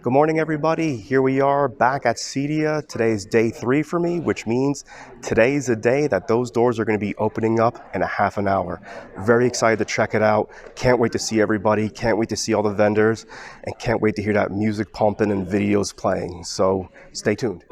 Good morning, everybody. Here we are back at CEDIA. Today's day 3 for me, which means today's the day that those doors are going to be opening up in a half an hour. Very excited to check it out. Can't wait to see everybody. Can't wait to see all the vendors. And can't wait to hear that music pumping and videos playing. So stay tuned.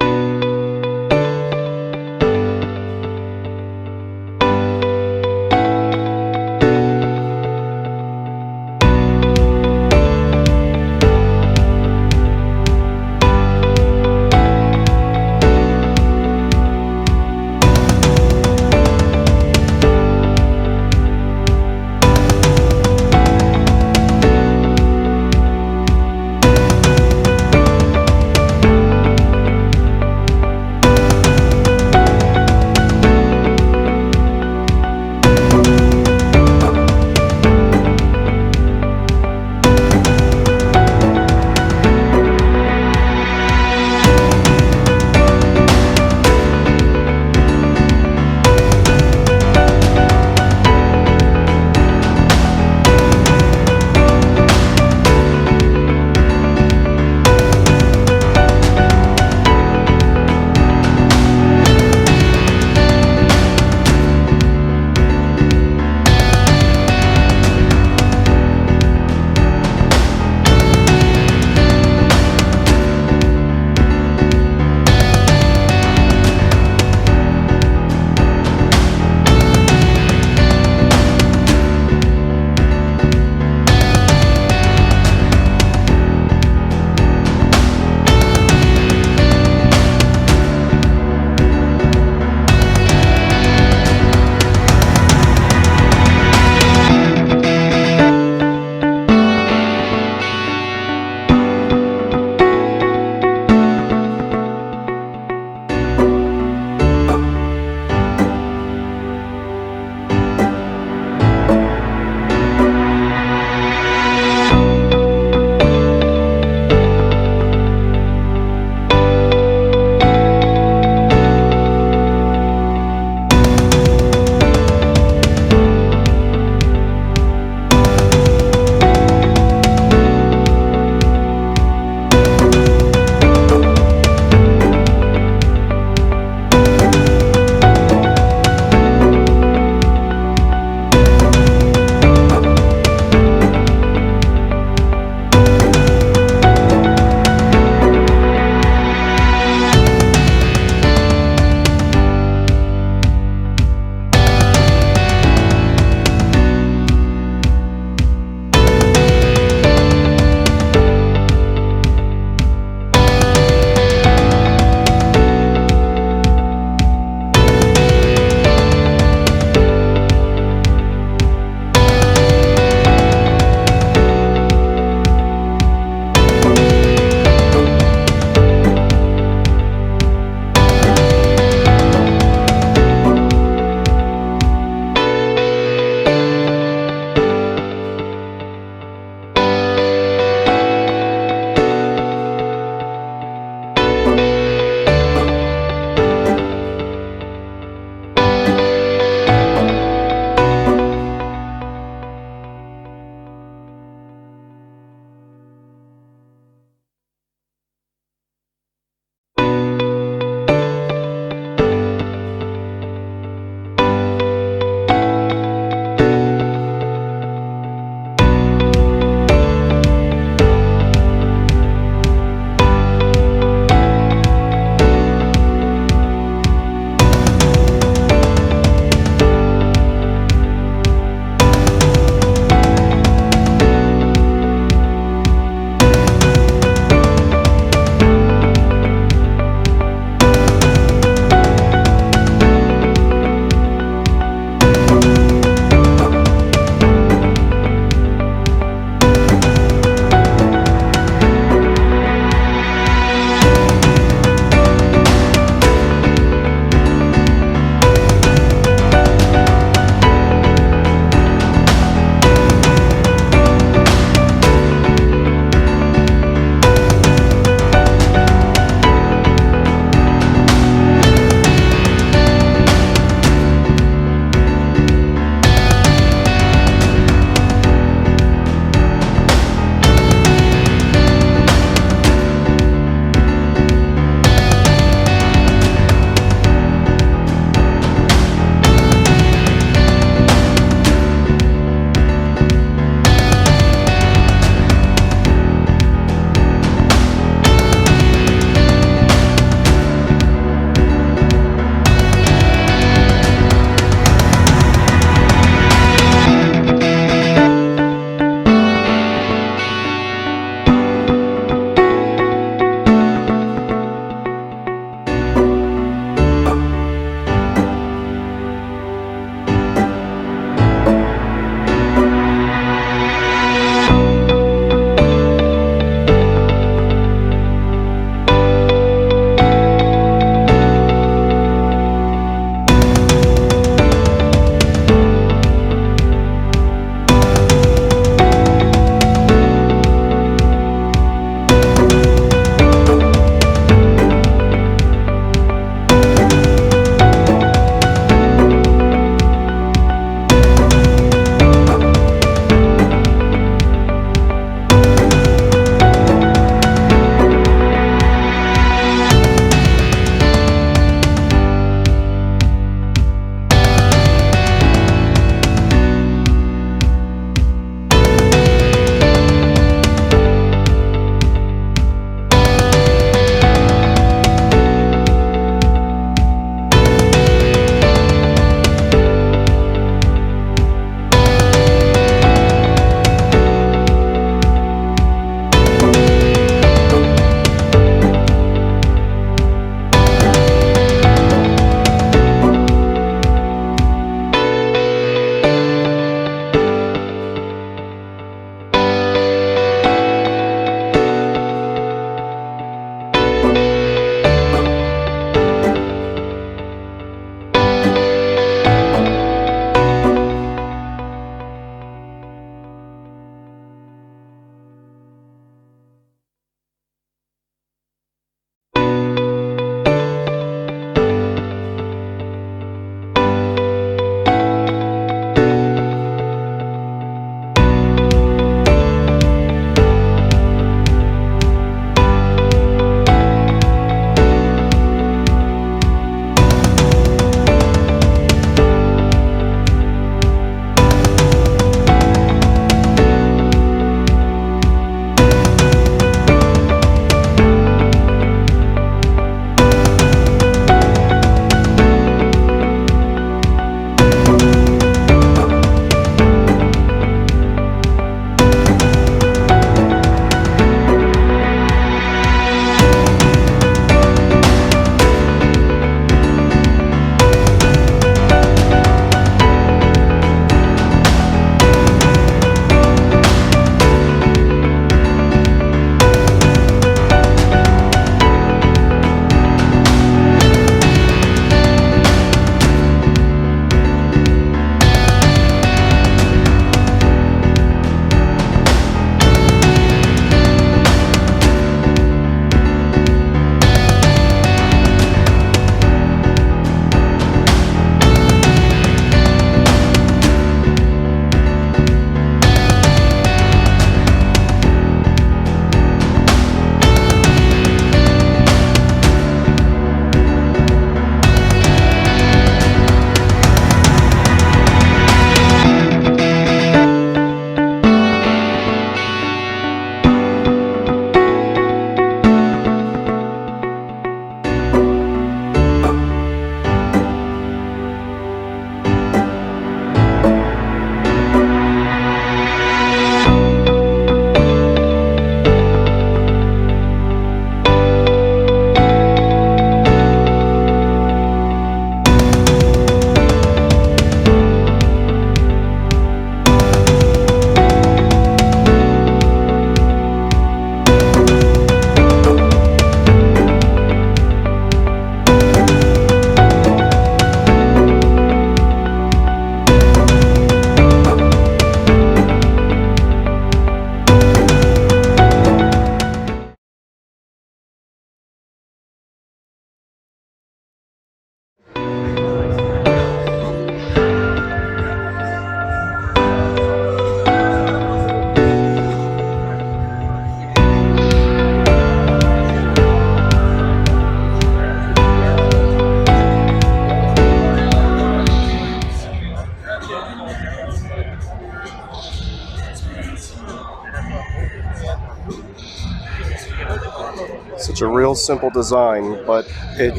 Such a real simple design, but it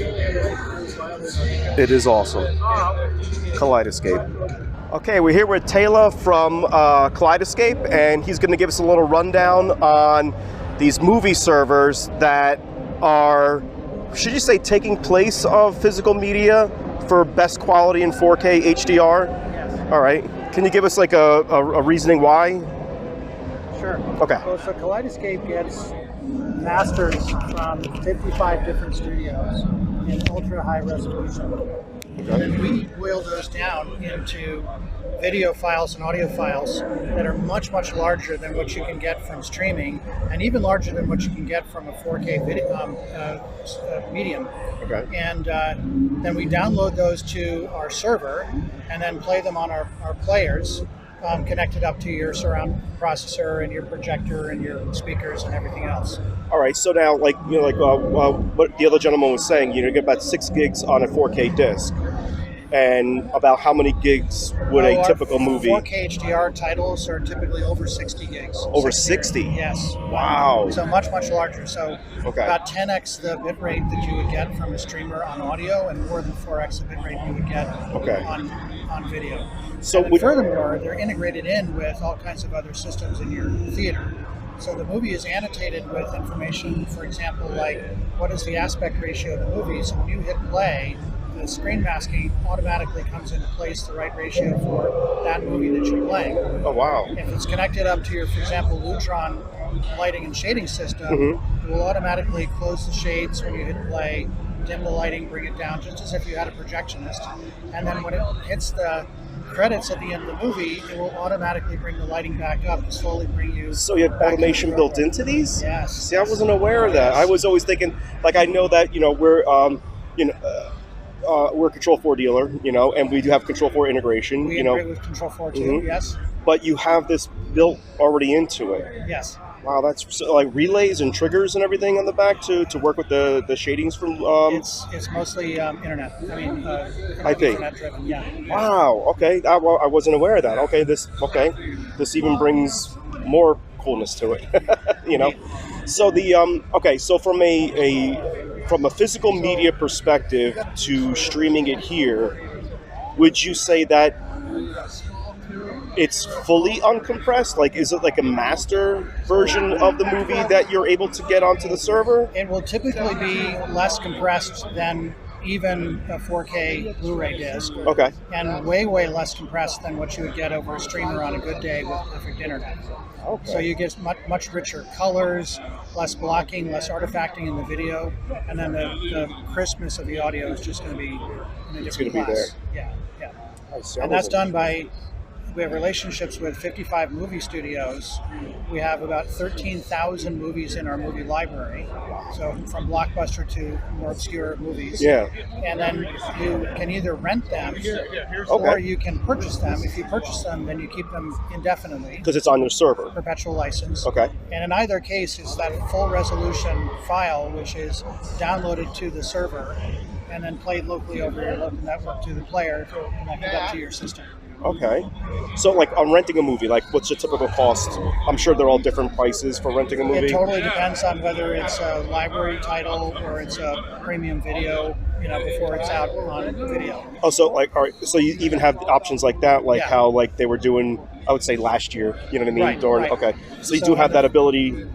is awesome. Kaleidescape. Okay, we're here with Taylor from Kaleidescape, and he's going to give us a little rundown on these movie servers that are, should you say, taking place of physical media for best quality in 4K HDR? Yes. All right. Can you give us like a reasoning why? Sure. Okay. Well, so Kaleidescape gets masters from 55 different studios in ultra high resolution. Okay. And we boil those down into video files and audio files that are much, much larger than what you can get from streaming, and even larger than what you can get from a 4K video medium. Okay. And then we download those to our server and then play them on our players, connected up to your surround processor and your projector and your speakers and everything else. All right. So now, like what the other gentleman was saying, you get about 6 gigs on a 4K disc. And about how many gigs would a typical movie? 4K HDR titles are typically over 60 gigs. Over 60? Yes. Wow. So much, much larger. So okay. About 10x the bit rate that you would get from a streamer on audio, and more than 4x the bit rate you would get on video. So furthermore, they're integrated in with all kinds of other systems in your theater. So the movie is annotated with information, for example, like what is the aspect ratio of the movie. So when you hit play, the screen masking automatically comes into place the right ratio for that movie that you're playing. Oh, wow. If it's connected up to your, for example, Lutron lighting and shading system, it will automatically close the shades when you hit play, dim the lighting, bring it down, just as if you had a projectionist. And then when it hits the credits at the end of the movie, it will automatically bring the lighting back up and slowly bring you. So you have automation built into these? Yes. See, I wasn't aware of that. I was always thinking, like, I know that we're a Control 4 dealer, and we do have Control 4 integration. We integrate with Control 4 too, yes. But you have this built already into it. Yes. Wow, that's like relays and triggers and everything on the back to work with the shadings from. It's mostly internet. I mean, IP. Internet driven. Yeah. Wow. Okay, I wasn't aware of that. Okay, this even brings more coolness to it. So so from a physical media perspective to streaming it here, would you say that it's fully uncompressed? Like, is it like a master version of the movie that you're able to get onto the server? It will typically be less compressed than even a 4K Blu-ray disc. Okay. And way, way less compressed than what you would get over a streamer on a good day with perfect internet. Okay. So you get much richer colors, less blocking, less artifacting in the video, and then the crispness of the audio is just going to be in a different class. Be there. Yeah. And that's done by. We have relationships with 55 movie studios. We have about 13,000 movies in our movie library. So from blockbuster to more obscure movies. Yeah. And then you can either rent them or you can purchase them. If you purchase them, then you keep them indefinitely. Because it's on your server. Perpetual license. Okay. And in either case, it's that full resolution file, which is downloaded to the server and then played locally over your local network to the player connected up to your system. Okay. So, like, on renting a movie, like, what's your typical cost? I'm sure they're all different prices for renting a movie. It totally depends on whether it's a library title or it's a premium video, before it's out on video. Oh, so, like, all right, so you even have options like that, like how, like, they were doing, I would say, last year, you know what I mean? Right. Okay. So you do have that ability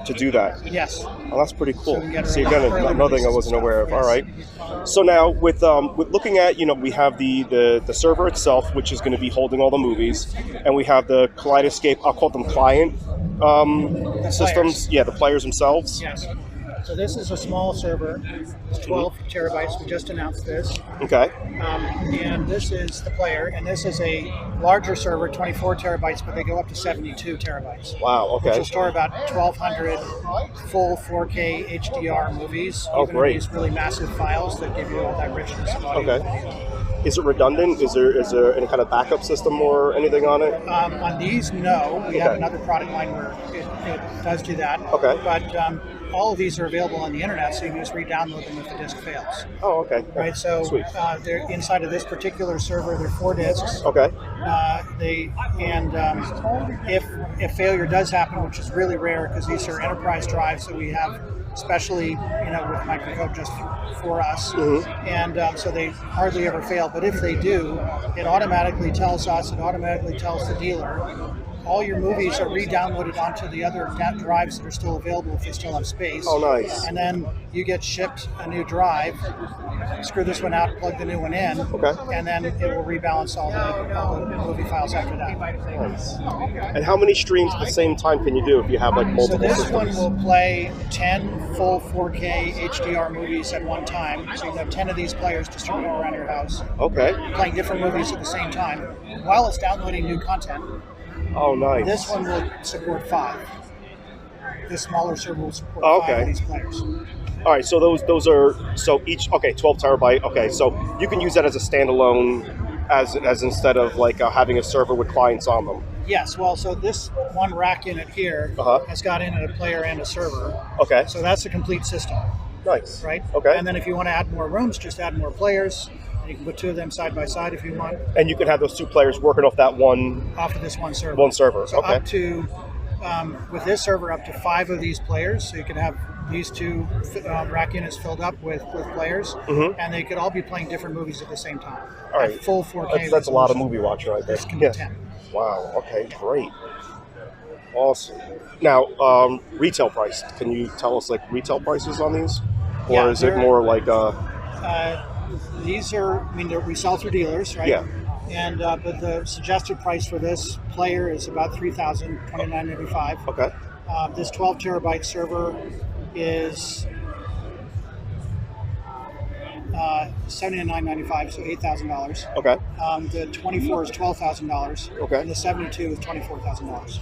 to do that? Yes. Oh, that's pretty cool. So you're gonna another thing I wasn't aware of. All right. So now with looking at we have the server itself, which is going to be holding all the movies, and we have the Kaleidescape. I'll call them client systems. Yeah, the players themselves. Yes. So this is a small server. It's 12 terabytes. We just announced this. Okay. And this is the player, and this is a larger server, 24 terabytes, but they go up to 72 terabytes. Wow. Okay. Which will store about 1,200 full 4K HDR movies. Oh, great. These really massive files that give you all that richness of audio. Okay. Is it redundant? Is there any kind of backup system or anything on it? On these, no. We have another product line where it does do that. Okay. But all of these are available on the internet, so you can just re-download them if the disk fails. Oh, okay. Right, so Sweet. they're inside of this particular server. There are 4 disks. Okay. If failure does happen, which is really rare because these are enterprise drives that we have specially, with microcode just for us, and so they hardly ever fail. But if they do, it automatically tells us. It automatically tells the dealer. All your movies are re-downloaded onto the other drives that are still available if they still have space. Oh, nice. And then you get shipped a new drive, screw this one out, plug the new one in, and then it will rebalance all the movie files after that. Nice. And how many streams at the same time can you do if you have like multiple So this systems? one will play 10 full 4K HDR movies at one time. So you can have 10 of these players distributed around your house. Okay. Playing different movies at the same time while it's downloading new content. Oh, nice. This one will support 5. This smaller server will support 5 of these players. All right, so those are each 12 terabyte. Okay, so you can use that as a standalone, as instead of like having a server with clients on them. Yes, well, so this one rack unit here has got in it a player and a server. Okay. So that's a complete system. Nice. Right. Okay. And then if you want to add more rooms, just add more players. You can put 2 of them side by side if you want. And you can have those 2 players working off that off of this one server. One server. So okay. Up to with this server, up to 5 of these players. So you could have these 2 rack units filled up with players, and they could all be playing different movies at the same time. All right. Full 4K. That's a lot of movie watching right there. This can be 10. Wow. Okay. Great. Awesome. Now, retail price. Can you tell us like retail prices on these, or is it more like? These are. We sell through dealers, right? Yeah. And but the suggested price for this player is about $3,029.95. Okay. This 12 terabyte server is $79.95, so $8,000. Okay. The 24 is $12,000. Okay. And the 72 is $24,000.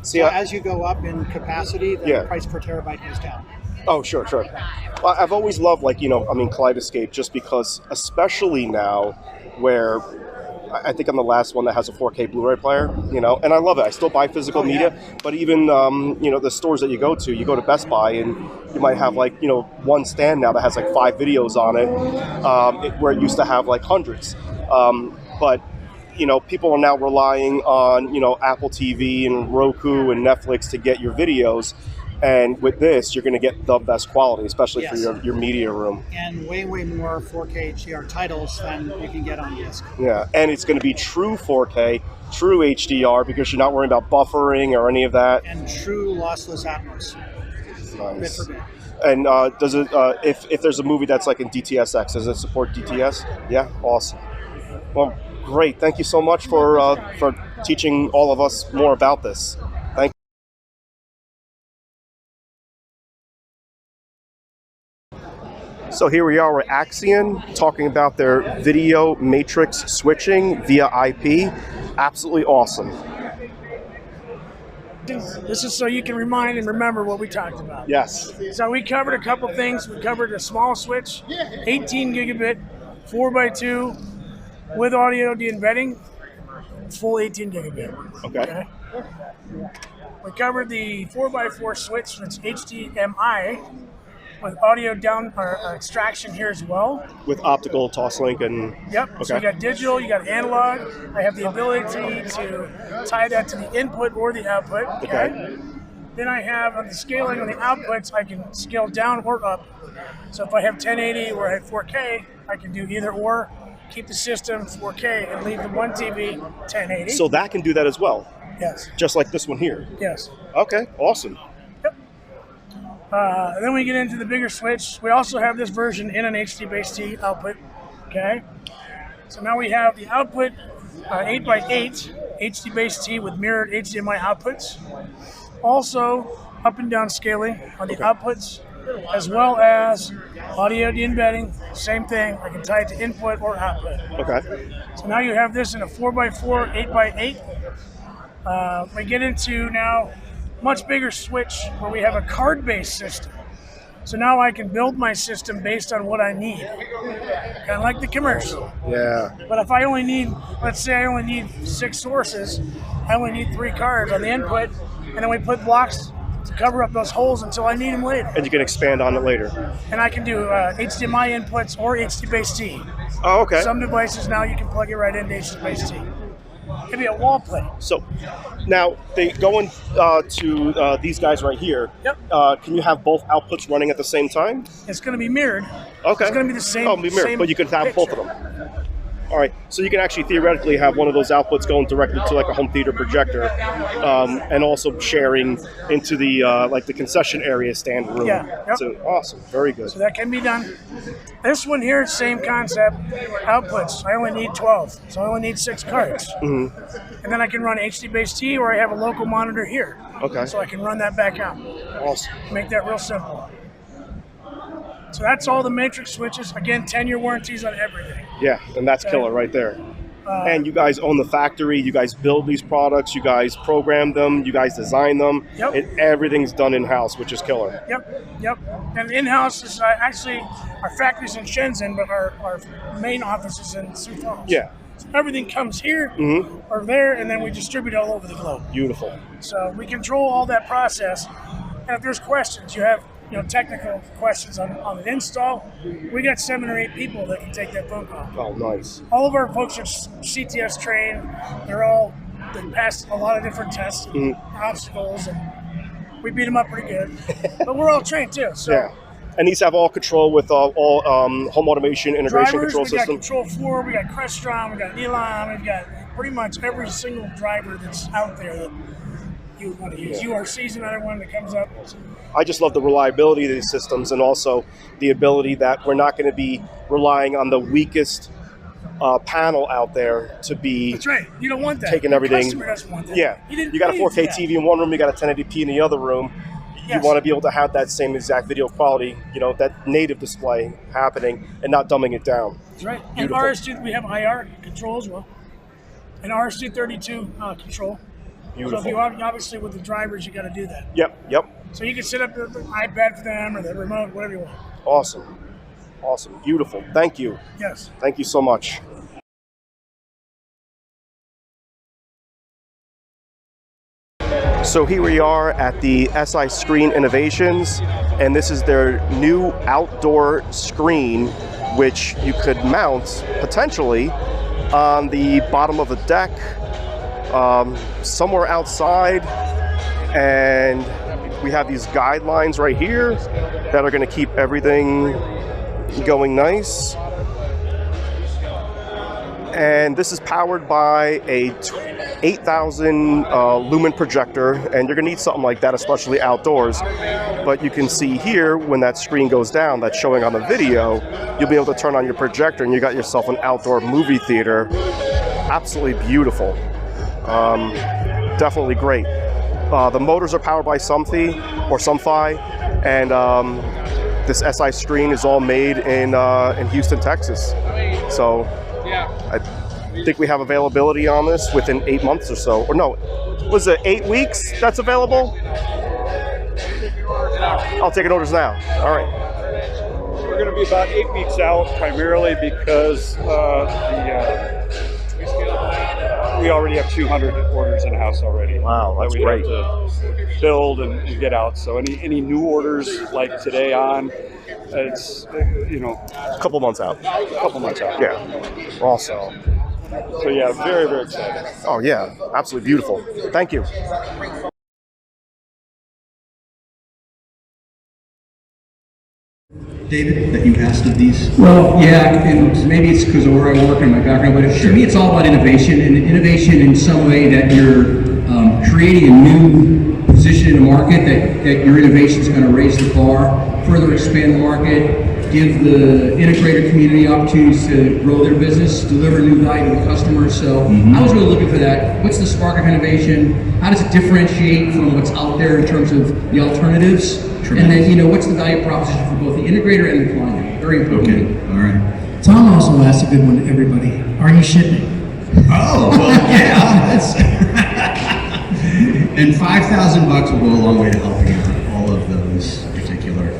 See, so as you go up in capacity, the price per terabyte goes down. Oh, sure. Well, I've always loved, Kaleidescape, just because, especially now, where I think I'm the last one that has a 4K Blu-ray player, and I love it. I still buy physical media, but even, the stores that you go to Best Buy, and you might have, one stand now that has, 5 videos on it, where it used to have, hundreds. But people are now relying on, Apple TV and Roku and Netflix to get your videos. And with this, you're going to get the best quality, especially for your media room. And way more 4K HDR titles than you can get on disc. Yeah, and it's going to be true 4K, true HDR, because you're not worrying about buffering or any of that. And true lossless Atmos. Nice. Bit for bit. And does it, if there's a movie that's like in DTSX, does it support DTS? Yeah, awesome. Well, great. Thank you so much for teaching all of us more about this. Thank you. So here we are with Axion talking about their video matrix switching via IP. Absolutely awesome. This is so you can remind and remember what we talked about. Yes. So we covered a couple things. We covered a small switch, 18 gigabit, 4x2 with audio de-embedding, full 18 gigabit. Okay. We covered the 4x4 switch that's HDMI with audio down extraction here as well. With optical toslink and... Yep. Okay. So you got digital, you got analog. I have the ability to tie that to the input or the output. Okay. Then I have on the scaling on the outputs, I can scale down or up. So if I have 1080 or I have 4K, I can do either or. Keep the system 4K and leave the one TV 1080. So that can do that as well? Yes. Just like this one here? Yes. Okay, awesome. Then we get into the bigger switch. We also have this version in an HD-based output. Okay. So now we have the output 8x8 HD-based with mirrored HDMI outputs. Also up and down scaling on the outputs, as well as audio de-embedding. Same thing. I can tie it to input or output. Okay. So now you have this in a 4x4, 8x8. We get into now much bigger switch where we have a card-based system. So now I can build my system based on what I need. Kind of like the commercial. Yeah. But if I only need, let's say I only need 6 sources, I only need 3 cards on the input, and then we put blocks to cover up those holes until I need them later. And you can expand on it later. And I can do HDMI inputs or HD-based-T. Oh, okay. Some devices now you can plug it right into HD-based-T. It'd be a wall plate. So now they going to these guys right here. Yep. Can you have both outputs running at the same time? It's going to be mirrored. Okay. It's going to be the same. Oh, be mirrored, same but you could have both of them. All right, so you can actually theoretically have one of those outputs going directly to like a home theater projector, and also sharing into the like the concession area stand room. Yeah. Yep. So awesome, very good. So that can be done. This one here, same concept. Outputs. I only need 12, so I only need 6 cards. Mm-hmm. And then I can run HD-based-T, or I have a local monitor here. Okay. So I can run that back out. Awesome. Make that real simple. So that's all the matrix switches. Again, 10-year warranties on everything. Yeah, and that's killer right there. And you guys own the factory. You guys build these products. You guys program them. You guys design them. Yep. Everything's done in-house, which is killer. Yep. And in-house is actually our factory's in Shenzhen, but our main office is in Sioux Falls. Yeah. So everything comes here or there, and then we distribute all over the globe. Beautiful. So we control all that process. And if there's questions, you have technical questions on an install, we got 7 or 8 people that can take that phone call. Oh, nice. All of our folks are CTS trained. They passed a lot of different tests and obstacles, and we beat them up pretty good. But we're all trained too. So yeah. And these have all control with all home automation integration drivers, control we system. got Control 4, we got Crestron, we got Elon, we've got pretty much every single driver that's out there that you would want to use. URC's another one that comes up. I just love the reliability of these systems, and also the ability that we're not going to be relying on the weakest panel out there to be. That's right. You don't want that. Taking everything. The customer doesn't want that. Yeah. You got a 4K TV in one room, you got a 1080p in the other room. Yes. You want to be able to have that same exact video quality, that native display happening and not dumbing it down. That's right. Beautiful. And RS2, we have IR control as well. And RS232 control. Beautiful. So if you obviously with the drivers, you got to do that. Yep. So you can set up the iPad for them or the remote, whatever you want. Awesome. Beautiful. Thank you. Yes. Thank you so much. So here we are at the SI Screen Innovations, and this is their new outdoor screen, which you could mount potentially on the bottom of a deck, somewhere outside, and we have these guidelines right here that are going to keep everything going nice. And this is powered by a 8,000 lumen projector, and you're going to need something like that, especially outdoors. But you can see here, when that screen goes down, that's showing on the video, you'll be able to turn on your projector, and you got yourself an outdoor movie theater. Absolutely beautiful. Definitely great. The motors are powered by Somfy, and this SI screen is all made in Houston, Texas. So I think we have availability on this within 8 months or so. Or no, was it 8 weeks that's available? I'll take orders now. All right. We're going to be about 8 weeks out, primarily because we already have 200 orders in house already. Wow, that's that we great. Have to build and get out. So any new orders like today on, it's A couple months out. Yeah. Awesome. So yeah, very, very excited. Oh yeah, absolutely beautiful. Thank you. David, that you asked of these? Well, yeah, and maybe it's because of where I work and my background, but to me it's all about innovation, and innovation in some way that you're creating a new position in the market, that your innovation is going to raise the bar, further expand the market, give the integrator community opportunities to grow their business, deliver new value to the customer. So I was really looking for that. What's the spark of innovation? How does it differentiate from what's out there in terms of the alternatives? And then, what's the value proposition for both the integrator and the client? Very important. Okay, all right. Tom also asked a good one to everybody. Are you shipping? Oh, well, yeah. And $5,000 will go a long way to helping out all of those particular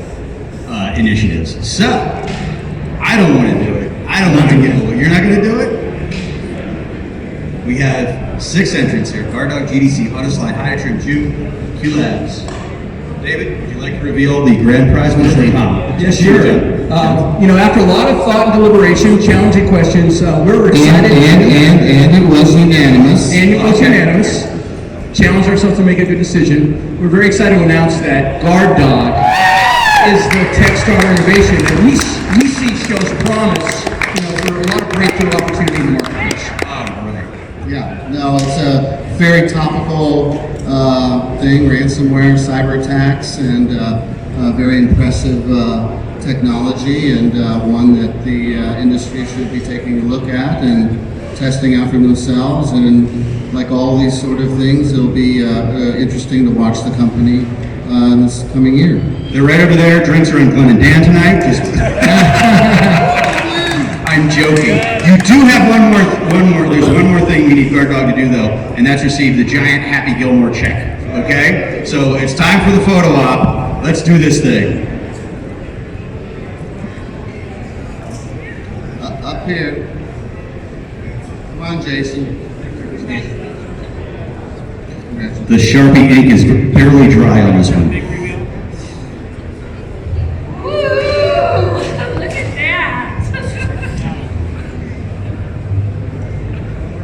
initiatives. So, I don't want to do it. I don't want to get it. You're not going to do it? We have 6 entrants here. Guard Dog, GDC, Autoslide, Hydratrim, Juke, QLabs. David, would you like to reveal the grand prize winner? Yes, sure. After a lot of thought and deliberation, challenging questions, we're excited. And it was unanimous. And it was unanimous. Challenge ourselves to make a good decision. We're very excited to announce that Guard Dog is the Techstar innovation that we see shows promise, for a lot of breakthrough opportunity in the marketplace. Yeah, no, it's a very topical thing, ransomware, cyber attacks, and very impressive technology, and one that the industry should be taking a look at and testing out for themselves. And like all these sort of things, it'll be interesting to watch the company this coming year. They're right over there. Drinks are in Glenn and Dan tonight. I'm joking. You do have one more. There's one more thing we need Guard Dog to do though, and that's receive the giant Happy Gilmore check. Okay? So it's time for the photo op. Let's do this thing. Up here. Come on, Jason. The Sharpie ink is barely dry on this one.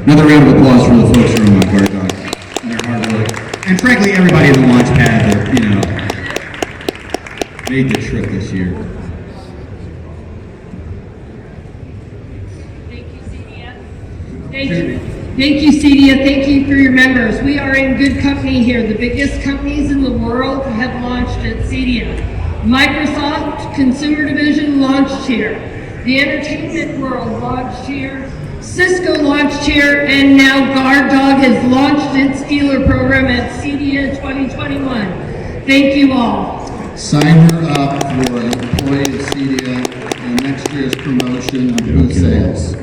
Another round of applause for the folks from Guard Dog and their hard work. And frankly, everybody in the launch pad that, made the trip this year. Thank you, CEDIA. Thank you, CEDIA. Thank you for your members. We are in good company here. The biggest companies in the world have launched at CEDIA. Microsoft Consumer Division launched here. The entertainment world launched here. Cisco launched here, and now Guard Dog has launched its dealer program at CEDIA 2021. Thank you all. Sign her up for an employee of CEDIA and next year's promotion of booth sales.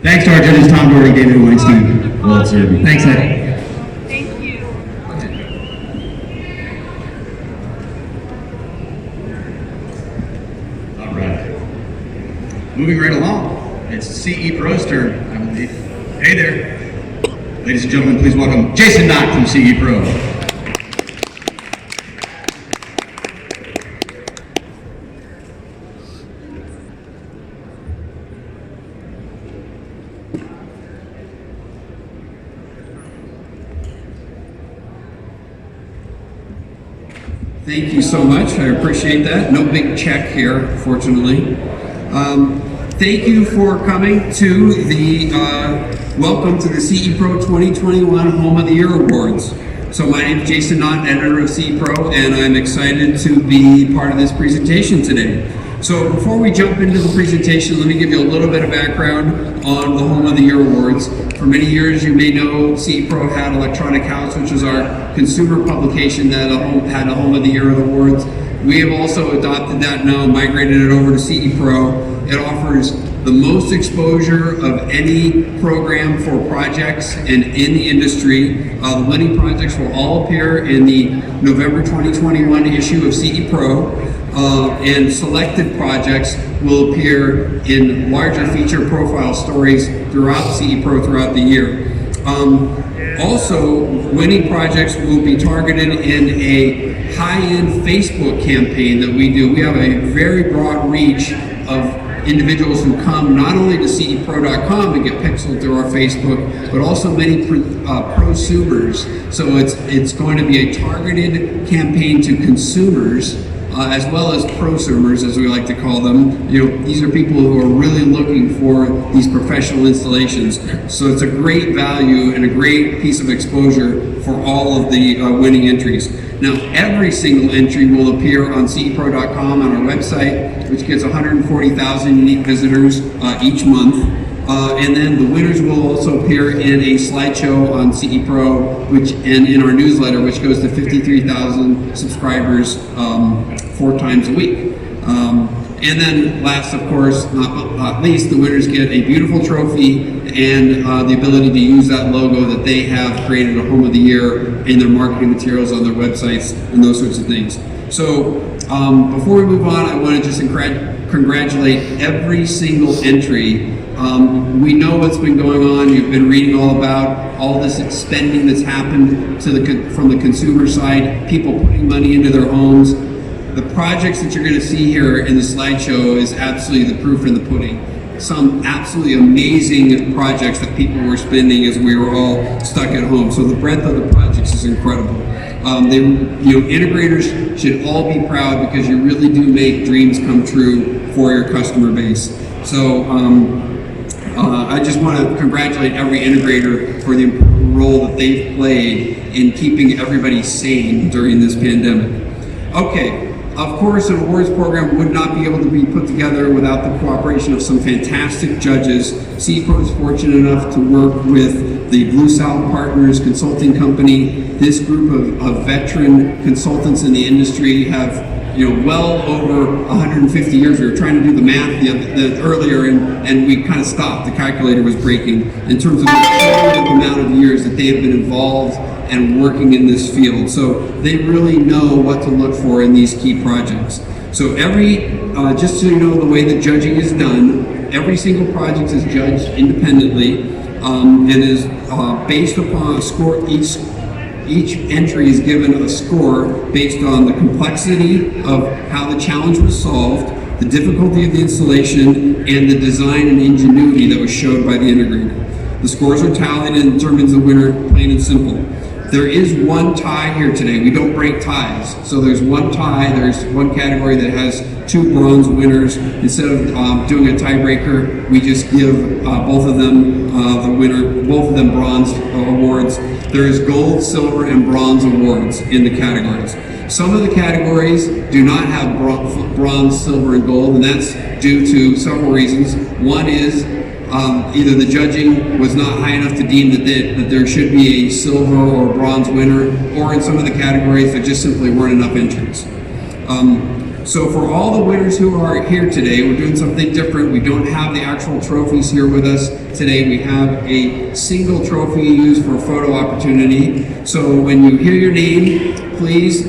Thanks to our judges, Tom Doherty, David Weinstein. Well served. Thanks, Ed. Thank you. All right. Moving right along. It's CE Pro's turn, I believe. Hey there. Ladies and gentlemen, please welcome Jason Knott from CE Pro. Thank you so much. I appreciate that. No big check here, fortunately. Thank you for coming to the welcome to the CE Pro 2021 Home of the Year Awards. So my name is Jason Knott, editor of CE Pro, and I'm excited to be part of this presentation today. So before we jump into the presentation, let me give you a little bit of background on the Home of the Year Awards. For many years, you may know CE Pro had Electronic House, which is our consumer publication that had a Home of the Year Awards. We have also adopted that now, migrated it over to CE Pro. It offers the most exposure of any program for projects and in the industry. The winning projects will all appear in the November 2021 issue of CE Pro, and selected projects will appear in larger feature profile stories throughout CE Pro throughout the year. Also, winning projects will be targeted in a high-end Facebook campaign that we do. We have a very broad reach of individuals who come not only to CEPro.com and get pixeled through our Facebook, but also many prosumers. So it's going to be a targeted campaign to consumers as well as prosumers, as we like to call them. These are people who are really looking for these professional installations. So it's a great value and a great piece of exposure for all of the winning entries. Now, every single entry will appear on CEPro.com on our website, which gets 140,000 unique visitors each month. And then the winners will also appear in a slideshow on CE Pro, and in our newsletter, which goes to 53,000 subscribers 4 times a week. And then last, of course, not least, the winners get a beautiful trophy and the ability to use that logo that they have created a Home of the Year in their marketing materials on their websites and those sorts of things. So before we move on, I want to just congratulate every single entry We know what's been going on. You've been reading all about all this spending that's happened from the consumer side, people putting money into their homes. The projects that you're going to see here in the slideshow is absolutely the proof in the pudding. Some absolutely amazing projects that people were spending as we were all stuck at home. So the breadth of the projects is incredible. Integrators should all be proud because you really do make dreams come true for your customer base. So I just want to congratulate every integrator for the important role that they've played in keeping everybody sane during this pandemic. Okay. Of course, an awards program would not be able to be put together without the cooperation of some fantastic judges. CEPRO is fortunate enough to work with the Blue South Partners Consulting Company. This group of veteran consultants in the industry have well over 150 years. We were trying to do the math earlier, and we kind of stopped. The calculator was breaking in terms of the amount of years that they have been involved and working in this field. So they really know what to look for in these key projects. So just so you know the way that judging is done, every single project is judged independently and is based upon a score. Each entry is given a score based on the complexity of how the challenge was solved, the difficulty of the installation, and the design and ingenuity that was showed by the integrator. The scores are tallied and determines the winner, plain and simple. There is one tie here today. We don't break ties. So there's one tie. There's one category that has 2 bronze winners. Instead of doing a tiebreaker, we just give both of them the winner, both of them bronze awards. There is gold, silver, and bronze awards in the categories. Some of the categories do not have bronze, silver, and gold, and that's due to several reasons. One is either the judging was not high enough to deem that there should be a silver or bronze winner, or in some of the categories there just simply weren't enough entries. So for all the winners who are here today, we're doing something different. We don't have the actual trophies here with us today. We have a single trophy used for a photo opportunity. So when you hear your name, please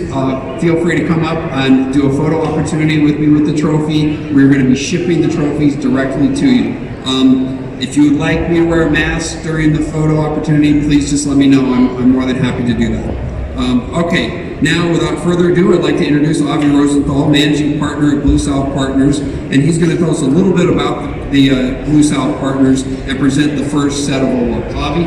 feel free to come up and do a photo opportunity with me with the trophy. We're going to be shipping the trophies directly to you. If you would like me to wear a mask during the photo opportunity, please just let me know. I'm more than happy to do that. Okay, now without further ado, I'd like to introduce Avi Rosenthal, Managing Partner at Blue South Partners, and he's going to tell us a little bit about the Blue South Partners and present the first set of awards. Avi?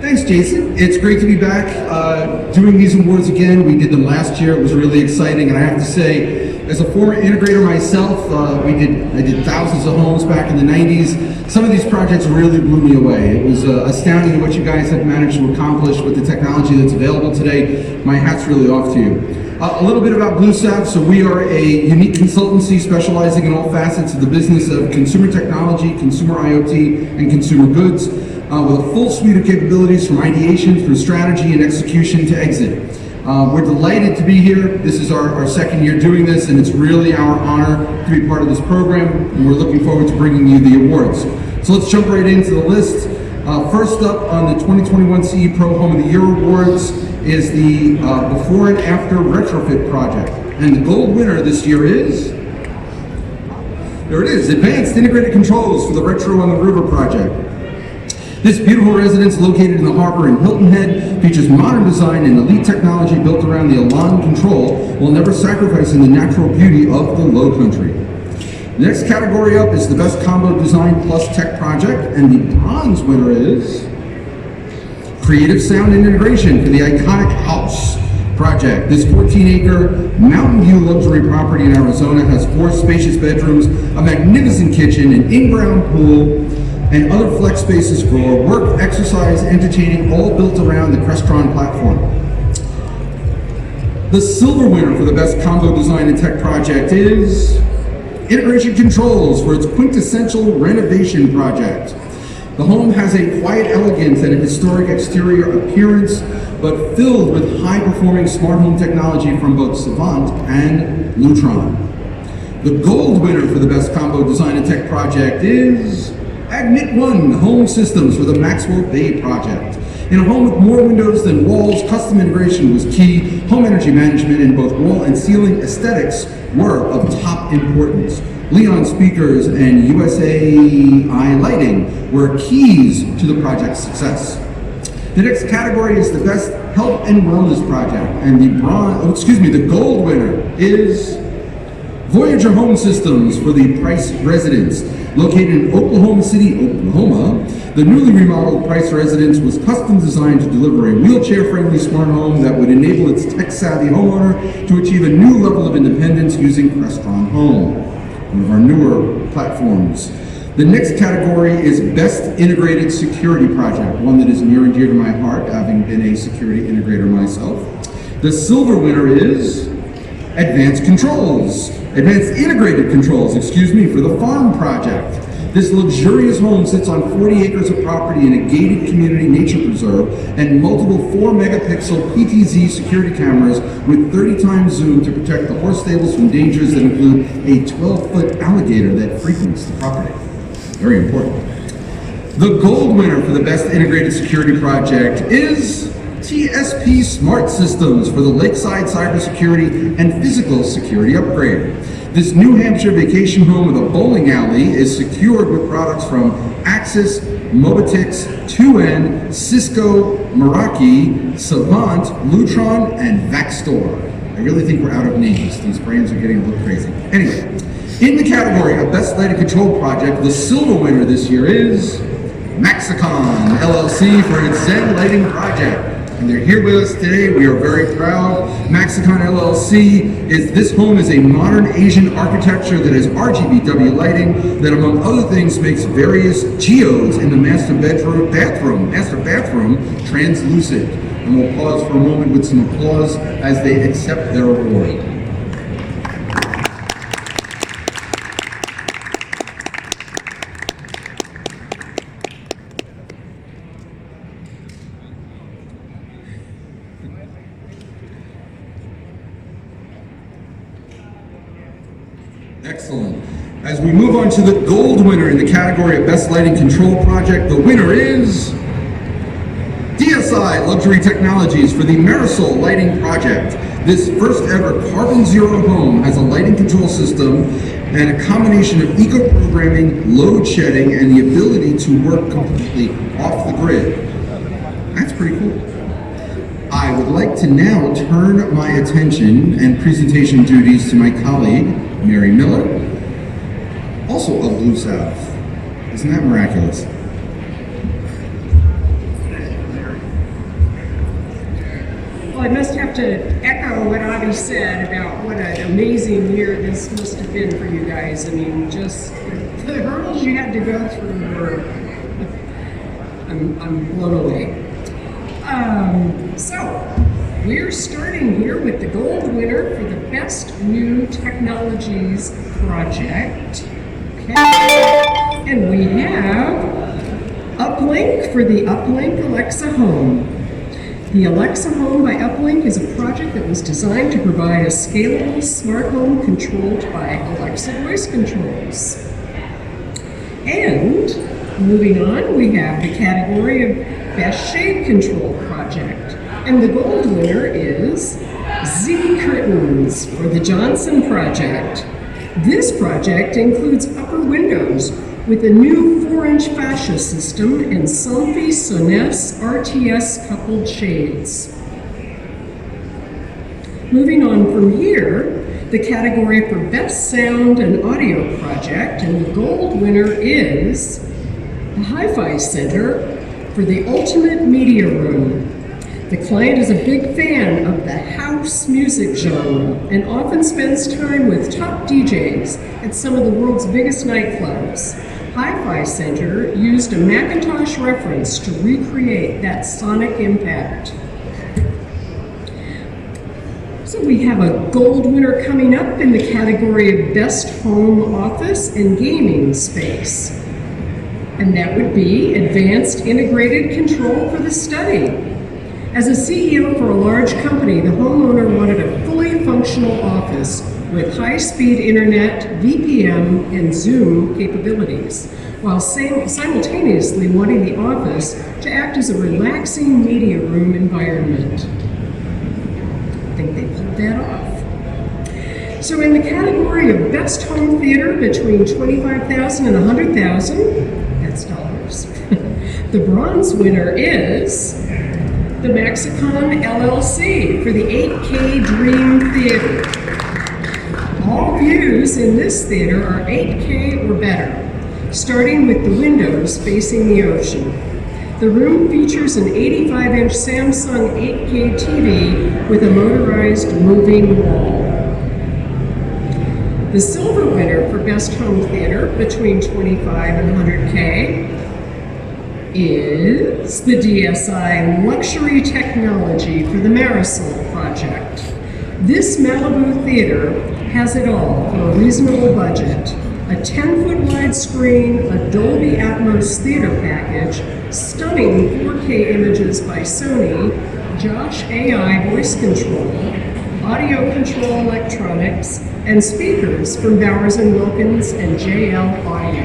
Thanks, Jason. It's great to be back doing these awards again. We did them last year. It was really exciting, and I have to say, as a former integrator myself, I did thousands of homes back in the 90s. Some of these projects really blew me away. It was astounding what you guys have managed to accomplish with the technology that's available today. My hat's really off to you. A little bit about Blue South. So we are a unique consultancy specializing in all facets of the business of consumer technology, consumer IoT, and consumer goods, with a full suite of capabilities from ideation through strategy and execution to exit. We're delighted to be here. This is our second year doing this, and it's really our honor to be part of this program, and we're looking forward to bringing you the awards. So let's jump right into the list. First up on the 2021 CE Pro Home of the Year Awards is the Before and After Retrofit project. And the gold winner this year is, there it is, Advanced Integrated Controls for the Retro on the River project. This beautiful residence, located in the harbor in Hilton Head, features modern design and elite technology built around the Elan control, while never sacrificing the natural beauty of the Low Country. The next category up is the Best Combo Design Plus Tech project, and the bronze winner is Creative Sound and Integration for the iconic House project. This 14-acre Mountain View luxury property in Arizona has 4 spacious bedrooms, a magnificent kitchen, an in-ground pool, and other flex spaces for work, exercise, entertaining, all built around the Crestron platform. The silver winner for the Best Combo Design and Tech project is Integration Controls for its quintessential renovation project. The home has a quiet elegance and a historic exterior appearance, but filled with high-performing smart home technology from both Savant and Lutron. The gold winner for the Best Combo Design and Tech project is Admit One Home Systems for the Maxwell Bay project. In a home with more windows than walls, custom integration was key. Home energy management and both wall and ceiling aesthetics were of top importance. Leon Speakers, and USAI Lighting were keys to the project's success. The next category is the Best Health and Wellness Project, and the gold winner is Voyager Home Systems for the Price Residence. Located in Oklahoma City, Oklahoma, the newly remodeled Price Residence was custom designed to deliver a wheelchair-friendly smart home that would enable its tech-savvy homeowner to achieve a new level of independence using Crestron Home, one of our newer platforms. The next category is Best Integrated Security Project, one that is near and dear to my heart, having been a security integrator myself. The silver winner is Advanced Integrated Controls, for the Farm Project. This luxurious home sits on 40 acres of property in a gated community nature preserve and multiple 4-megapixel PTZ security cameras with 30 times zoom to protect the horse stables from dangers that include a 12-foot alligator that frequents the property. Very important. The gold winner for the Best Integrated Security Project is TSP Smart Systems for the Lakeside Cybersecurity and Physical Security Upgrade. This New Hampshire vacation home with a bowling alley is secured with products from Axis, Mobitix, 2N, Cisco, Meraki, Savant, Lutron, and Vaxtor. I really think we're out of names. These brands are getting a little crazy. Anyway, in the category of Best Lighting Control Project, the silver winner this year is Maxicon LLC for its Zen Lighting Project. And they're here with us today. We are very proud. Maxicon LLC this home is a modern Asian architecture that has RGBW lighting that, among other things, makes various geodes in the master bathroom translucent. And we'll pause for a moment with some applause as they accept their award. Excellent. As we move on to the gold winner in the category of Best Lighting Control Project, the winner is DSI Luxury Technologies for the Marisol Lighting Project. This first ever carbon zero home has a lighting control system and a combination of eco-programming, load shedding, and the ability to work completely off the grid. That's pretty cool. I would like to now turn my attention and presentation duties to my colleague, Mary Miller, also of Blue South. Isn't that miraculous? Well, I must have to echo what Avi said about what an amazing year this must have been for you guys. I mean, just the hurdles you had to go through were, I'm blown away. So, we're starting here with the gold winner for the Best New Technologies Project. Okay. And we have Uplink for the Uplink Alexa Home. The Alexa Home by Uplink is a project that was designed to provide a scalable smart home controlled by Alexa voice controls. And moving on, we have the category of Best Shade Control Project. And the gold winner is Z Curtains for the Johnson Project. This project includes upper windows with a new 4-inch fascia system and Somfy Soness RTS coupled shades. Moving on from here, the category for Best Sound and Audio Project, and the gold winner is the Hi-Fi Center for the Ultimate Media Room. The client is a big fan of the house music genre and often spends time with top DJs at some of the world's biggest nightclubs. Hi-Fi Center used a Macintosh reference to recreate that sonic impact. So we have a gold winner coming up in the category of Best Home Office and Gaming Space. And that would be Advanced Integrated Control for the Study. As a CEO for a large company, the homeowner wanted a fully functional office with high-speed internet, VPN, and Zoom capabilities, while simultaneously wanting the office to act as a relaxing media room environment. I think they pulled that off. So in the category of best home theater between $25,000 and $100,000, that's dollars, the bronze winner is the Maxicon LLC for the 8K Dream Theater. All views in this theater are 8K or better, starting with the windows facing the ocean. The room features an 85-inch Samsung 8K TV with a motorized moving wall. The silver winner for Best Home Theater between $25,000 and $100K is the DSI Luxury Technology for the Marisol project. This Malibu theater has it all for a reasonable budget. A 10-foot wide screen, a Dolby Atmos theater package, stunning 4K images by Sony, Josh AI voice control, audio control electronics, and speakers from Bowers & Wilkins and JL Audio.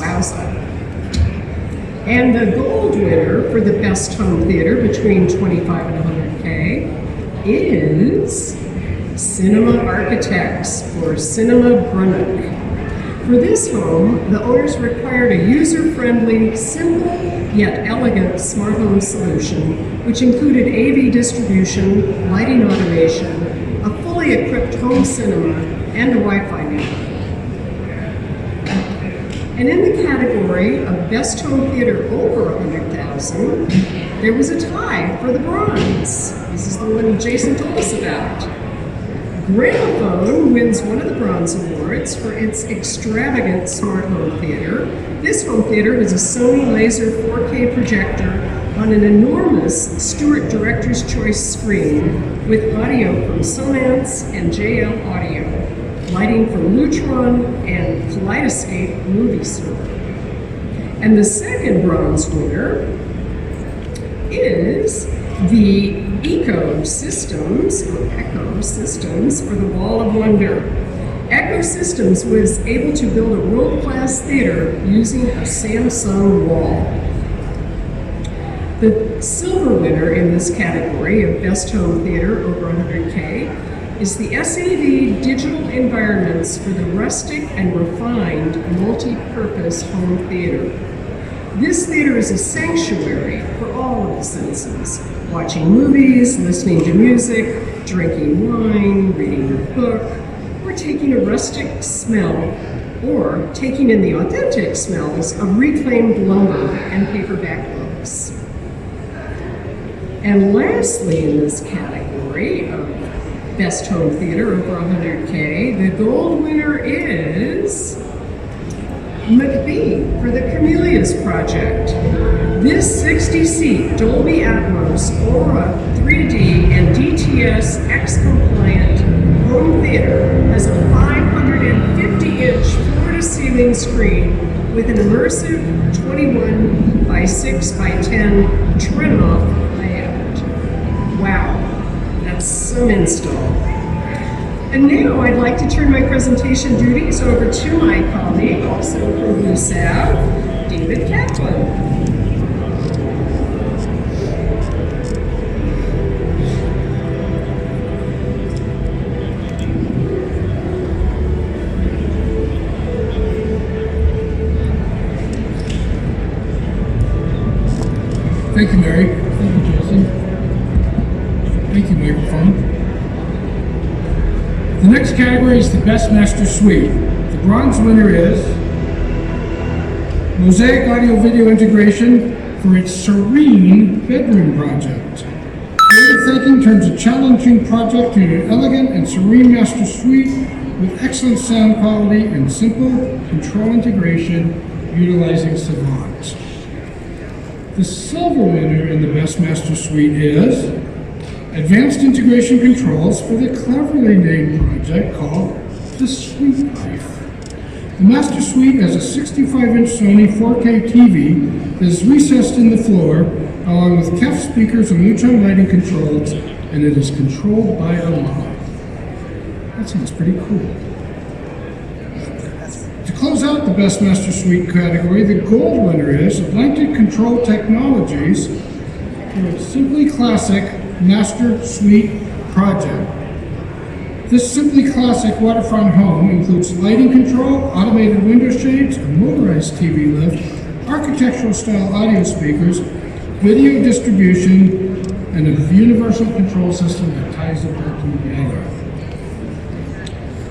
Wowza. And the gold winner for the best home theater between $25,000 and $100K is Cinema Architects or Cinema Brunnock. For this home, the owners required a user-friendly, simple, yet elegant smart home solution, which included AV distribution, lighting automation, a fully equipped home cinema, and a Wi-Fi network. And in the category of Best Home Theater over $100,000, there was a tie for the bronze. This is the one Jason told us about. Gramophone wins one of the bronze awards for its extravagant smart home theater. This home theater is a Sony laser 4K projector on an enormous Stewart Director's Choice screen with audio from Sonance and JL Audio, lighting from Lutron and Kaleidescape movie server. And the second bronze winner is the Ecosystems for the Wall of Wonder. Ecosystems was able to build a world-class theater using a Samsung wall. The silver winner in this category of Best Home Theater over $100K is the SAV Digital Environments for the Rustic and Refined Multi-Purpose Home Theater. This theater is a sanctuary for all of the senses, watching movies, listening to music, drinking wine, reading a book, or taking a rustic smell, or taking in the authentic smells of reclaimed lumber and paperback books. And lastly in this category of Best Home Theater over $100K, the gold winner is McBee for the Camellias Project. This 60-seat Dolby Atmos, Aura 3D, and DTS X-compliant home theater has a 550-inch floor-to-ceiling screen with an immersive 21 by 6 by 10 Trenoff layout. Wow, that's some install. And now I'd like to turn my presentation duties over to my colleague, also from USAV, David Kaplan. Thank you, Mary. Thank you, Jason. Thank you, microphone. The next category is the Best Master Suite. The bronze winner is Mosaic Audio Video Integration for its Serene Bedroom Project. Creative thinking turns a challenging project into an elegant and serene master suite with excellent sound quality and simple control integration utilizing Savant. The silver winner in the Best Master Suite is Advanced Integration Controls for the cleverly named project called the Suite Life. The Master Suite has a 65-inch Sony 4K TV that is recessed in the floor, along with KEF speakers and Lutron lighting controls, and it is controlled by a line. That sounds pretty cool. To close out the Best Master Suite category, the gold winner is Atlantic Control Technologies for its Simply Classic Master Suite project. This simply classic waterfront home includes lighting control, automated window shades, a motorized TV lift, architectural style audio speakers, video distribution, and a universal control system that ties it all together.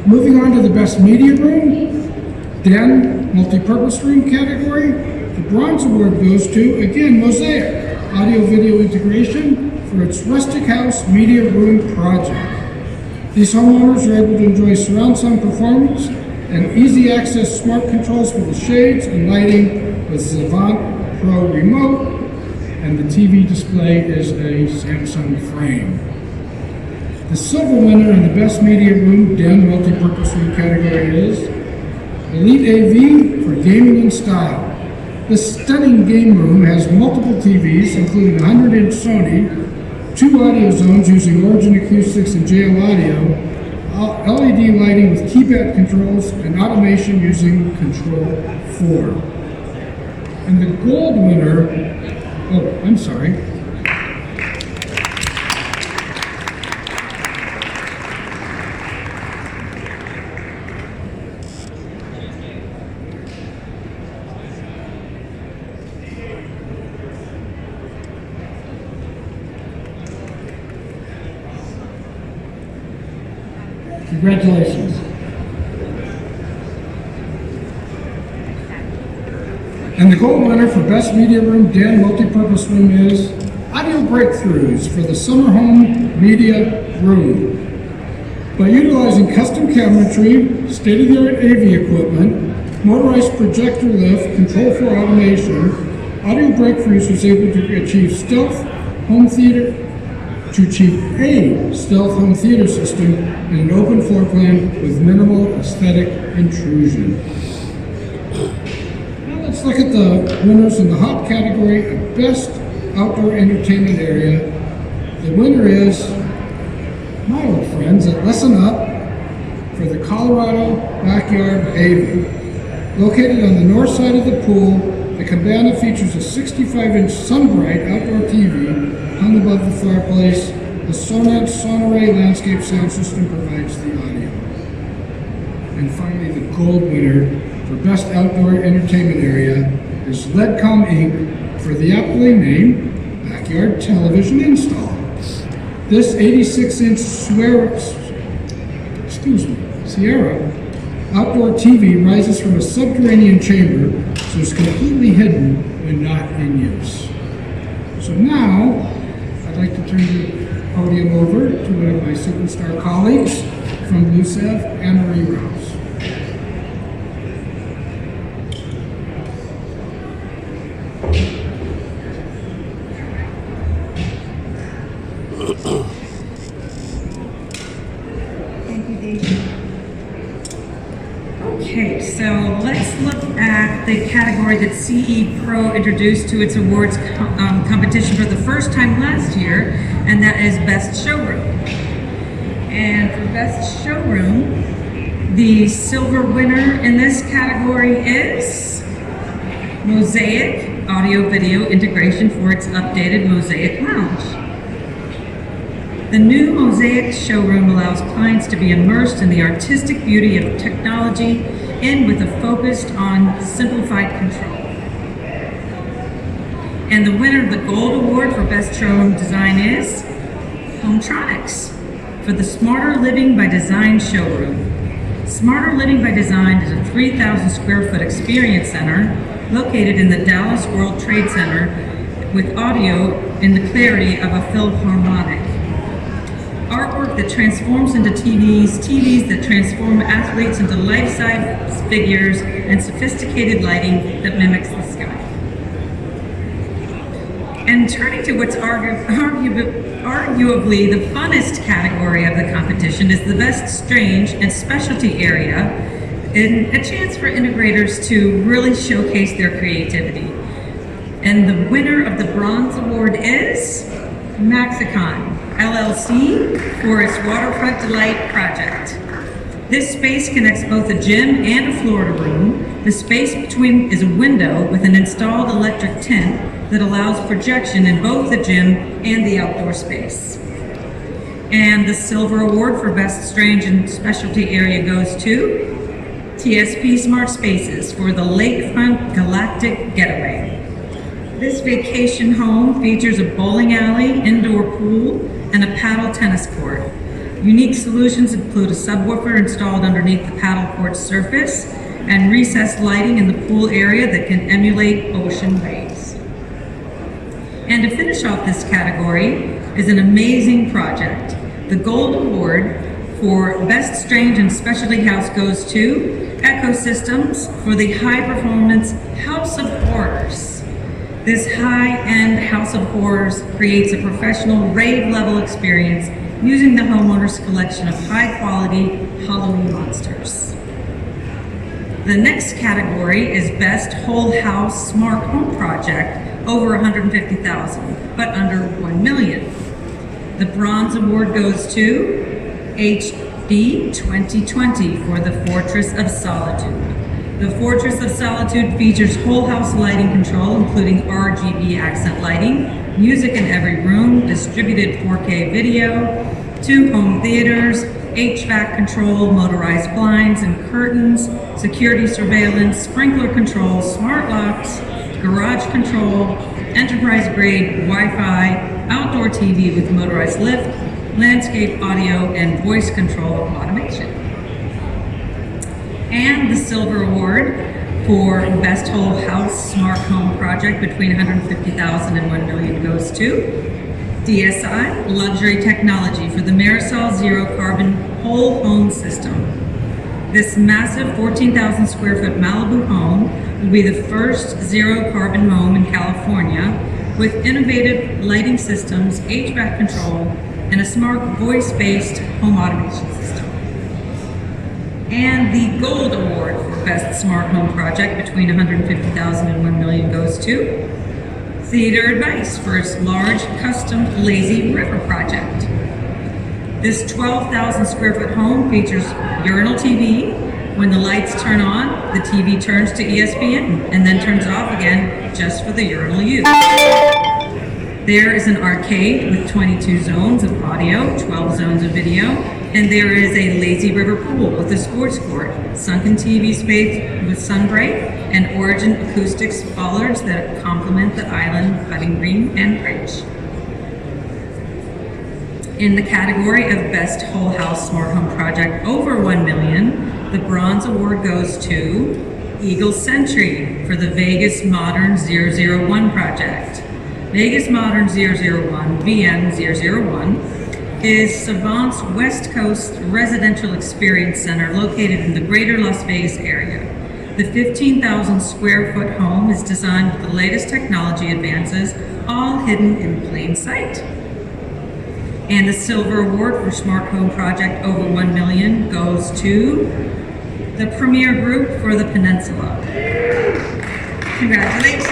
Moving on to the best media room, den, multi-purpose room category, the Bronze Award goes to, again, Mosaic, audio-video integration for its Rustic House Media Room project. These homeowners are able to enjoy surround sound performance and easy access smart controls for the shades and lighting with Savant Pro remote, and the TV display is a Samsung frame. The silver winner in the best media room den multi-purpose room category is Elite AV for gaming and style. This stunning game room has multiple TVs, including a 100-inch Sony, 2 audio zones using Origin Acoustics and JL Audio, LED lighting with keypad controls, and automation using Control 4. And the gold winner, oh, I'm sorry. Congratulations. And the gold winner for Best Media Room Den Multipurpose Room is Audio Breakthroughs for the Summer Home Media Room. By utilizing custom cabinetry, state-of-the-art AV equipment, motorized projector lift, Control 4 automation, Audio Breakthroughs was able to achieve a stealth home theater system in an open floor plan with minimal aesthetic intrusion. Now let's look at the winners in the hot category of Best Outdoor Entertainment Area. The winner is my old friends at Listen Up for the Colorado Backyard Haven. Located on the north side of the pool, the cabana features a 65-inch SunBright outdoor TV hung above the fireplace. The Sonant Sonoray landscape sound system provides the audio. And finally, the gold winner for Best Outdoor Entertainment Area is Ledcom Inc. for the aptly named Backyard Television Install. This 86-inch Sierra outdoor TV rises from a subterranean chamber, so it's completely hidden when not in use. So now, I'd like to turn the podium over to one of my superstar colleagues from Bluesev, Anne-Marie Rouse. Thank you, David. Okay, so let's look at the category that CE Pro introduced to its awards competition for the first time last year, and that is Best Showroom. And for Best Showroom, the silver winner in this category is Mosaic Audio Video Integration for its updated Mosaic Lounge. The new Mosaic showroom allows clients to be immersed in the artistic beauty of technology and with a focus on simplified control. And the winner of the Gold Award for Best Showroom Design is Hometronics for the Smarter Living by Design showroom. Smarter Living by Design is a 3,000 square foot experience center located in the Dallas World Trade Center with audio in the clarity of a Philharmonic. Artwork that transforms into TVs, TVs that transform athletes into life-size figures, and sophisticated lighting that mimics the sky. And turning to what's arguably the funnest category of the competition is the Best Strange and Specialty Area, and a chance for integrators to really showcase their creativity. And the winner of the Bronze Award is Maxicon LLC for its Waterfront Delight project. This space connects both a gym and a Florida room. The space between is a window with an installed electric tent that allows projection in both the gym and the outdoor space. And the silver award for Best Strange and Specialty Area goes to TSP Smart Spaces for the Lakefront Galactic Getaway. This vacation home features a bowling alley, indoor pool, and a paddle tennis court. Unique solutions include a subwoofer installed underneath the paddle court surface and recessed lighting in the pool area that can emulate ocean waves. And to finish off this category is an amazing project. The Gold Award for Best Strange and Specialty House goes to Ecosystems for the High Performance House of Horrors. This high-end House of Horrors creates a professional rave-level experience using the homeowner's collection of high-quality Halloween monsters. The next category is Best Whole House Smart Home Project, over $150,000, but under $1 million. The Bronze Award goes to HB 2020 for the Fortress of Solitude. The Fortress of Solitude features whole house lighting control, including RGB accent lighting, music in every room, distributed 4K video, 2 home theaters, HVAC control, motorized blinds and curtains, security surveillance, sprinkler control, smart locks, garage control, enterprise-grade Wi-Fi, outdoor TV with motorized lift, landscape audio, and voice control automation. And the Silver Award for Best Whole House Smart Home Project between $150,000 and $1 million goes to DSI Luxury Technology for the Marisol Zero Carbon Whole Home System. This massive 14,000 square foot Malibu home will be the first zero carbon home in California with innovative lighting systems, HVAC control, and a smart voice-based home automation system. And the Gold Award for Best Smart Home Project between $150,000 and $1 million goes to Theater Advice for its large custom lazy river project. This 12,000 square foot home features urinal TV. When the lights turn on, the TV turns to ESPN and then turns off again just for the urinal use. There is an arcade with 22 zones of audio, 12 zones of video, and there is a lazy river pool with a sports court, sunken TV space with sunbright, and Origin acoustics bollards that complement the island putting green and bridge. In the category of Best Whole House Smart Home Project over $1 million, the Bronze Award goes to Eagle Sentry for the Vegas Modern 001 project. Vegas Modern 001, VM001, is Savant's West Coast Residential Experience Center located in the greater Las Vegas area. The 15,000 square foot home is designed with the latest technology advances, all hidden in plain sight. And the Silver Award for Smart Home Project over $1 million goes to the Premier Group for the Peninsula. Congratulations.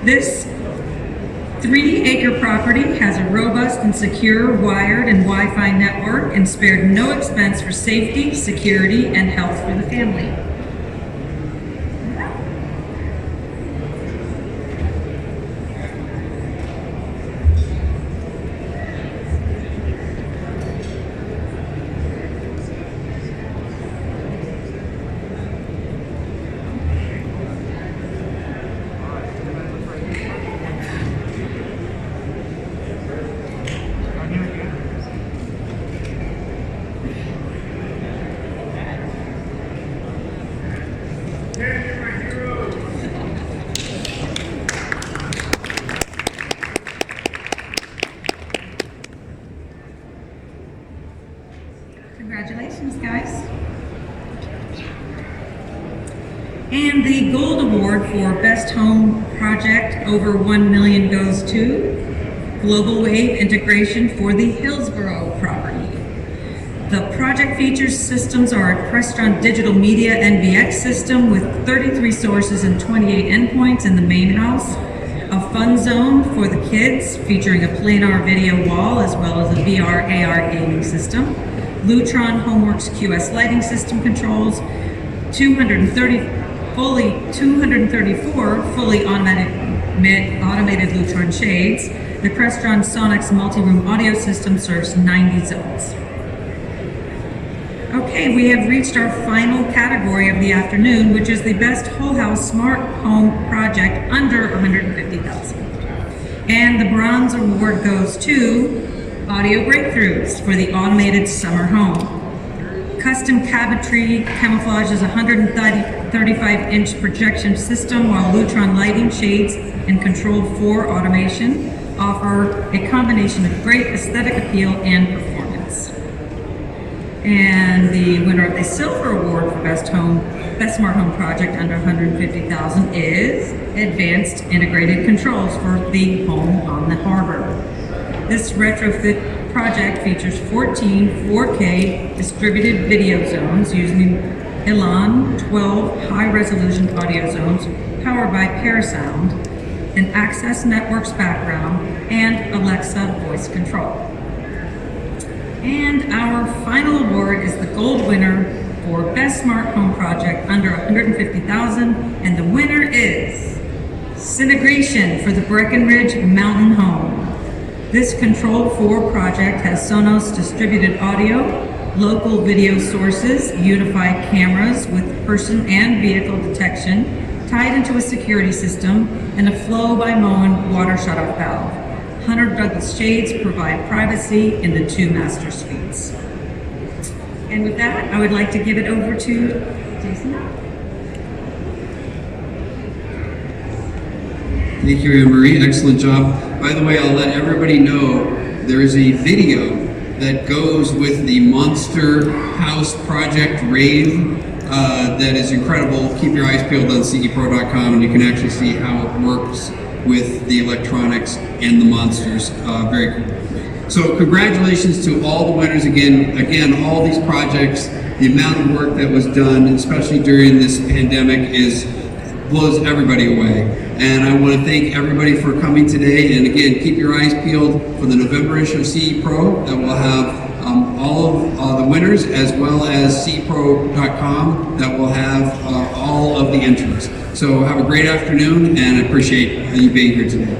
This 3-acre property has a robust and secure wired and Wi-Fi network and spared no expense for safety, security, and health for the family. Congratulations, guys. And the Gold Award for Best Home Project over $1 million goes to Global Wave Integration for the Hillsborough property. The project features systems are a Crestron digital media NVX system with 33 sources and 28 endpoints in the main house, a fun zone for the kids featuring a planar video wall as well as a VR AR gaming system, Lutron Homeworks QS lighting system controls, 234 fully automated Lutron shades, The Crestron Sonix multi-room audio system serves 90 zones. Okay, we have reached our final category of the afternoon, which is the best whole house smart home project under $150,000. And the bronze award goes to Audio Breakthroughs for the automated summer home. Custom cabinetry camouflages a 135-inch projection system, while Lutron lighting, shades, and Control 4 automation offer a combination of great aesthetic appeal and performance. And the winner of the silver award for best smart home project under $150,000 is Advanced Integrated Controls for the home on the harbor. This retrofit project features 14 4K distributed video zones using Elan 12 high-resolution audio zones powered by Parasound, an Access Networks background, and Alexa voice control. And our final award is the gold winner for Best Smart Home Project under $150,000, and the winner is Syntegration for the Breckenridge Mountain Home. This Control 4 project has Sonos distributed audio, local video sources, unified cameras with person and vehicle detection, tied into a security system, and a flow by Moen water shutoff valve. Hunter Douglas shades provide privacy in the 2 master suites. And with that, I would like to give it over to Jason. Thank you, Anne Marie. Excellent job. By the way, I'll let everybody know there is a video that goes with the Monster House Project rave that is incredible. Keep your eyes peeled on CEPro.com and you can actually see how it works with the electronics and the monsters. Very cool. So congratulations to all the winners again, all these projects, the amount of work that was done, especially during this pandemic, blows everybody away. And I want to thank everybody for coming today. And again, keep your eyes peeled for the November issue of CE Pro that will have all of the winners, as well as CEPro.com that will have all of the entries. So have a great afternoon, and I appreciate you being here today.